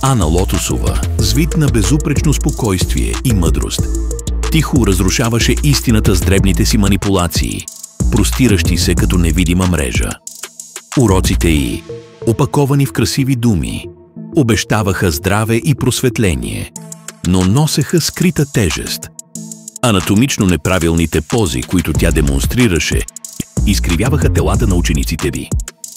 Ана Лотосова, с вид на безупречно спокойствие и мъдрост, тихо разрушаваше истината с дребните си манипулации, простиращи се като невидима мрежа. Уроците й, опаковани в красиви думи, обещаваха здраве и просветление, но носеха скрита тежест. Анатомично неправилните пози, които тя демонстрираше, изкривяваха телата на учениците ви.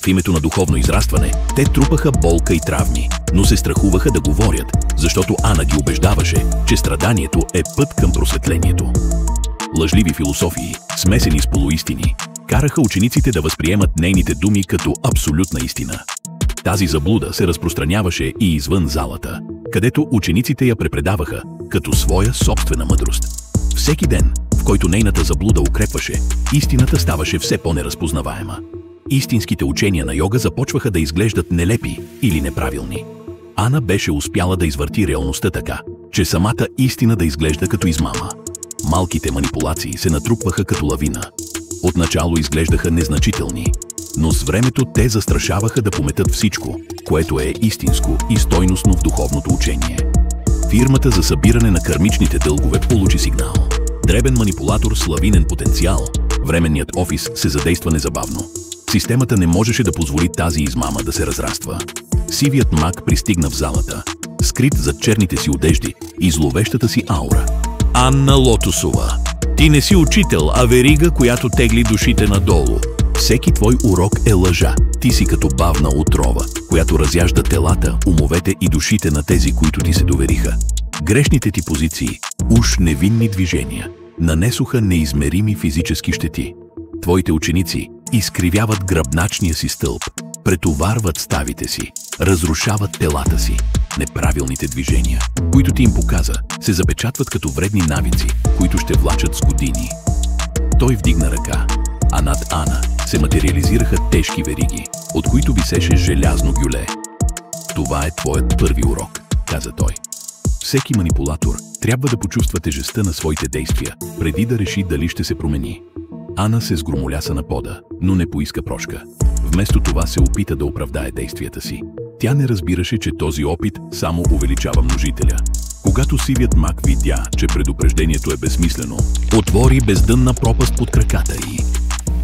В името на духовно израстване, те трупаха болка и травми, но се страхуваха да говорят, защото Ана ги убеждаваше, че страданието е път към просветлението. Лъжливи философии, смесени с полуистини, караха учениците да възприемат нейните думи като абсолютна истина. Тази заблуда се разпространяваше и извън залата, където учениците я препредаваха като своя собствена мъдрост. Всеки ден, в който нейната заблуда укрепваше, истината ставаше все по-неразпознаваема. Истинските учения на йога започваха да изглеждат нелепи или неправилни. Ана беше успяла да извърти реалността така, че самата истина да изглежда като измама. Малките манипулации се натрупваха като лавина. Отначало изглеждаха незначителни, но с времето те застрашаваха да пометат всичко, което е истинско и стойностно в духовното учение. Фирмата за събиране на кармичните дългове получи сигнал. Дребен манипулатор с лавинен потенциал, временният офис се задейства незабавно. Системата не можеше да позволи тази измама да се разраства. Сивият маг пристигна в залата, скрит зад черните си одежди и зловещата си аура. Ана Лотосова, ти не си учител, а верига, която тегли душите надолу. Всеки твой урок е лъжа. Ти си като бавна отрова, която разяжда телата, умовете и душите на тези, които ти се довериха. Грешните ти позиции, уж невинни движения, нанесоха неизмерими физически щети. Твоите ученици изкривяват гръбначния си стълб, претоварват ставите си, разрушават телата си. Неправилните движения, които ти им показа, се запечатват като вредни навици, които ще влачат с години. Той вдигна ръка, а над Ана се материализираха тежки вериги, от които висеше желязно гюле. Това е твоят първи урок, каза той. Всеки манипулатор трябва да почувства тежестта на своите действия, преди да реши дали ще се промени. Ана се сгромоляса на пода, но не поиска прошка. Вместо това се опита да оправдае действията си. Тя не разбираше, че този опит само увеличава множителя. Когато сивият маг видя, че предупреждението е безсмислено, отвори бездънна пропаст под краката й.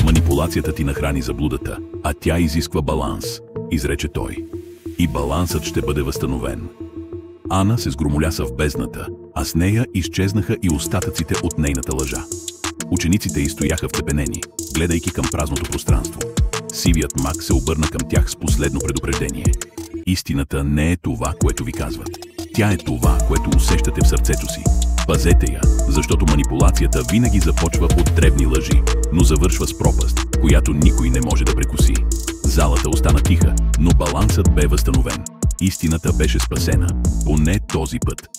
Манипулацията ти нахрани заблудата, а тя изисква баланс, изрече той. И балансът ще бъде възстановен. Ана се сгромоляса в бездната, а с нея изчезнаха и остатъците от нейната лъжа. Учениците й стояха втепенени, гледайки към празното пространство. Сивият маг се обърна към тях с последно предупреждение. Истината не е това, което ви казват. Тя е това, което усещате в сърцето си. Пазете я, защото манипулацията винаги започва от дребни лъжи, но завършва с пропаст, която никой не може да прекоси. Залата остана тиха, но балансът бе възстановен. Истината беше спасена, поне този път.